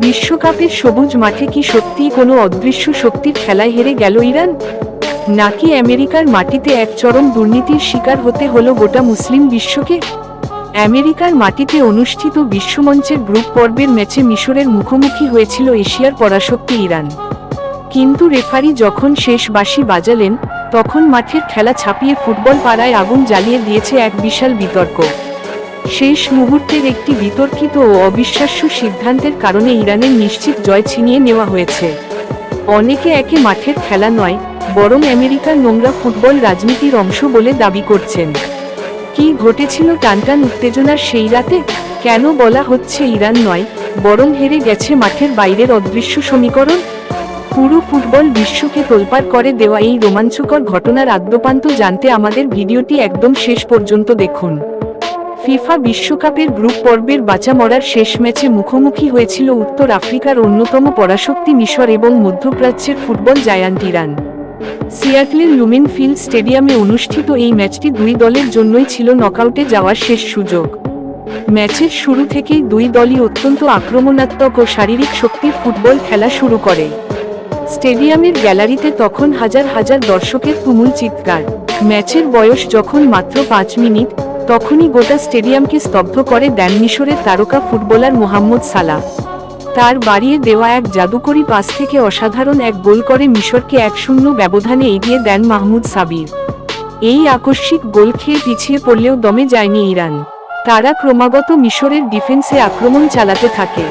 বিশ্বকাপের সবুজ মাঠে কি সত্যিই কোনো অদৃশ্য শক্তির খেলায় হেরে গেল ইরান, নাকি আমেরিকার মাটিতে এক চরম দুর্নীতির শিকার হতে হলো গোটা মুসলিম বিশ্বকে? আমেরিকার মাটিতে অনুষ্ঠিত বিশ্বমঞ্চের গ্রুপ পর্বের ম্যাচে মিশরের মুখোমুখি হয়েছিল এশিয়ার পরাশক্তি ইরান। কিন্তু রেফারি যখন শেষ বাঁশি বাজালেন, তখন মাঠের খেলা ছাপিয়ে ফুটবল পাড়ায় আগুন জ্বালিয়ে দিয়েছে এক বিশাল বিতর্ক। শেষ মুহূর্তের একটি বিতর্কিত ও অবিশ্বাস্য সিদ্ধান্তের কারণে ইরানের নিশ্চিত জয় ছিনিয়ে নেওয়া হয়েছে। অনেকে একে মাঠের খেলা নয়, বরং আমেরিকার নোংরা ফুটবল রাজনীতির অংশ বলে দাবি করছেন। কি ঘটেছিল টানটান উত্তেজনার সেই রাতে? কেন বলা হচ্ছে ইরান নয়, বরং হেরে গেছে মাঠের বাইরের অদৃশ্য সমীকরণ? পুরো ফুটবল বিশ্বকে তোলপাড় করে দেওয়া এই রোমাঞ্চকর ঘটনার আদ্যোপান্ত জানতে আমাদের ভিডিওটি একদম শেষ পর্যন্ত দেখুন। ফিফা বিশ্বকাপের গ্রুপ পর্বের বাঁচা মরার শেষ ম্যাচে মুখোমুখি হয়েছিল উত্তর আফ্রিকার অন্যতম পরাশক্তি মিশর এবং মধ্যপ্রাচ্যের ফুটবল জায়ান্ট ইরান। সিয়াটলের লুমেন ফিল্ড স্টেডিয়ামে অনুষ্ঠিত এই ম্যাচটি দুই দলের জন্যই ছিল নকআউটে যাওয়ার শেষ সুযোগ। ম্যাচের শুরু থেকেই দুই দলই অত্যন্ত আক্রমণাত্মক ও শারীরিক শক্তির ফুটবল খেলা শুরু করে। স্টেডিয়ামের গ্যালারিতে তখন হাজার হাজার দর্শকের তুমুল চিৎকার। ম্যাচের বয়স যখন মাত্র 5 মিনিট, তখনই গোটা স্টেডিয়ামকে স্তব্ধ করে দেন মিশরের তারকা ফুটবলার মোহাম্মদ সালাহ। তার বাড়িয়ে দেওয়া এক জাদুকরী পাস থেকে অসাধারণ এক গোল করে মিশরকে 1-0 ব্যবধানে এগিয়ে দেন মাহমুদ সাবির। এই আকস্মিক গোল খেয়ে পিছিয়ে পড়লেও দমে যায়নি ইরান। তারা ক্রমাগত মিশরের ডিফেন্সে আক্রমণ চালাতে থাকে।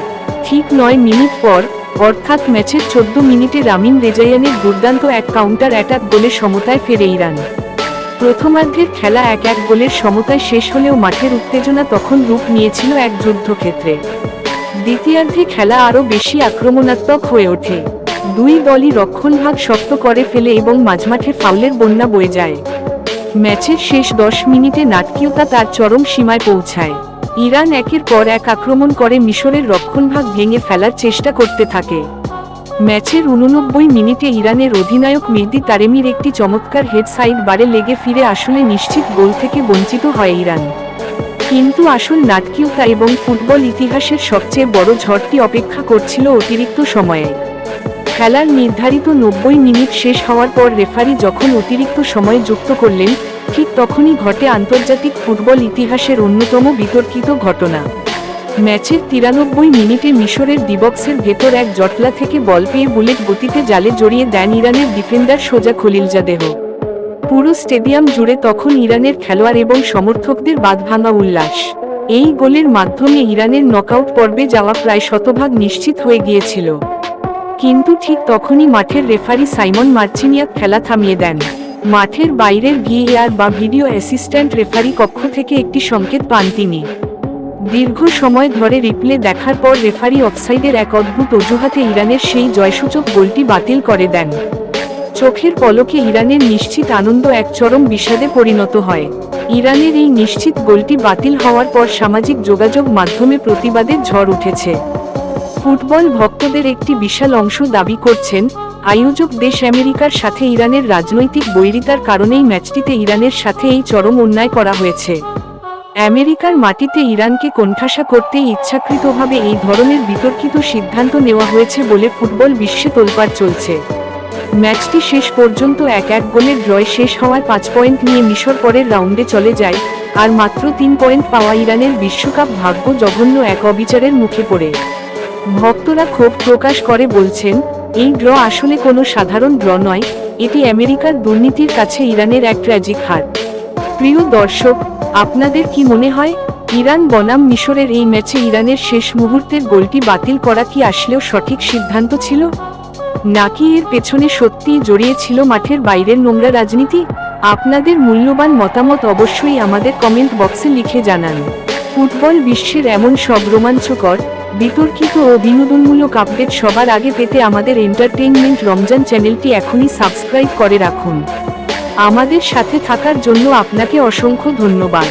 ঠিক 9 মিনিট পর, অর্থাৎ ম্যাচের 14 মিনিটে রামিন রেজাইয়ানের দুর্দান্ত এক কাউন্টার অ্যাটাক গোলে সমতায় ফেরে ইরান। প্রথমার্ধের খেলা 1-1 গোলের সমতায় শেষ হলেও মাঠের উত্তেজনা তখন রূপ নিয়েছিল এক যুদ্ধক্ষেত্রে। দ্বিতীয়ার্ধে খেলা আরও বেশি আক্রমণাত্মক হয়ে ওঠে। দুই দলই রক্ষণভাগ শক্ত করে ফেলে এবং মাঝমাঠে ফাউলের বন্যা বয়ে যায়। ম্যাচের শেষ 10 মিনিটে নাটকীয়তা তার চরম সীমায় পৌঁছায়। ইরান একের পর এক আক্রমণ করে মিশরের রক্ষণভাগ ভেঙে ফেলার চেষ্টা করতে থাকে। ম্যাচের 89 মিনিটে ইরানের অধিনায়ক মেহদি তারেমির একটি চমৎকার হেড সাইড বারে লেগে ফিরে আসলে নিশ্চিত গোল থেকে বঞ্চিত হয় ইরান। কিন্তু আসল নাটকীয়তা এবং ফুটবল ইতিহাসের সবচেয়ে বড় ঝড়টি অপেক্ষা করছিল অতিরিক্ত সময়ে। খেলার নির্ধারিত 90 মিনিট শেষ হওয়ার পর রেফারি যখন অতিরিক্ত সময় যুক্ত করলেন, ঠিক তখনই ঘটে আন্তর্জাতিক ফুটবল ইতিহাসের অন্যতম বিতর্কিত ঘটনা। ম্যাচের 93 মিনিটে মিশরের ডিবক্সের ভেতর এক জটলা থেকে বল পেয়ে বুলেট গতিতে জালে জড়িয়ে দেন ইরানের ডিফেন্ডার সোজা খলিলজাদেহ। পুরো স্টেডিয়াম জুড়ে তখন ইরানের খেলোয়াড় এবং সমর্থকদের বাঁধভাঙা উল্লাস। এই গোলের মাধ্যমে ইরানের নকআউট পর্বে যাওয়া প্রায় শতভাগ নিশ্চিত হয়ে গিয়েছিল। কিন্তু ঠিক তখনই মাঠের রেফারি সাইমন মার্চিনিয়াক খেলা থামিয়ে দেন। মাঠের বাইরের ভিএআর বা ভিডিও অ্যাসিস্ট্যান্ট রেফারি কক্ষ থেকে একটি সংকেত পান তিনি। দীর্ঘ সময় ধরে রিপ্লে দেখার পর রেফারি অফসাইডের এক অদ্ভুত অজুহাতে ইরানের সেই জয়সূচক গোলটি বাতিল করে দেন। চোখের পলকে ইরানের নিশ্চিত আনন্দ এক চরম বিষাদে পরিণত হয়। ইরানের এই নিশ্চিত গোলটি বাতিল হওয়ার পর সামাজিক যোগাযোগ মাধ্যমে প্রতিবাদের ঝড় উঠেছে। ফুটবল ভক্তদের একটি বিশাল অংশ দাবি করছেন, আয়োজক দেশ আমেরিকার সাথে ইরানের রাজনৈতিক বৈরিতার কারণেই ম্যাচটিতে ইরানের সাথে এই চরম অন্যায় করা হয়েছে। আমেরিকার মাটিতে ইরানকে কোণঠাসা করতেই ইচ্ছাকৃতভাবে এই ধরনের বিতর্কিত সিদ্ধান্ত নেওয়া হয়েছে বলে ফুটবল বিশ্বে তোলপাড় চলছে। ম্যাচটি শেষ পর্যন্ত 1-1 গোলের ড্রয়ে শেষ হওয়ার 5 পয়েন্ট নিয়ে মিশর পরের রাউন্ডে চলে যায়, আর মাত্র 3 পয়েন্ট পাওয়া ইরানের বিশ্বকাপ ভাগ্য জঘন্য এক অবিচারের মুখে পড়ে। ভক্তরা ক্ষোভ প্রকাশ করে বলছেন, এই ড্র আসলে কোনো সাধারণ ড্র নয়, এটি আমেরিকার দুর্নীতির কাছে ইরানের এক ট্র্যাজিক হার। প্রিয় দর্শক, আপনাদের কি মনে হয়, ইরান বনাম মিশরের এই ম্যাচে ইরানের শেষ মুহূর্তের গোলটি বাতিল করা কি আসলেও সঠিক সিদ্ধান্ত ছিল, নাকি এর পেছনে সত্যিই জড়িয়ে ছিল মাঠের বাইরের নোংরা রাজনীতি? আপনাদের মূল্যবান মতামত অবশ্যই আমাদের কমেন্ট বক্সে লিখে জানান। ফুটবল বিশ্বের এমন সব রোমাঞ্চকর, বিতর্কিত ও বিনোদনমূলক আপডেট সবার আগে পেতে আমাদের এন্টারটেইনমেন্ট রমজান চ্যানেলটি এখনই সাবস্ক্রাইব করে রাখুন। আমাদের সাথে থাকার জন্য আপনাকে অসংখ্য ধন্যবাদ।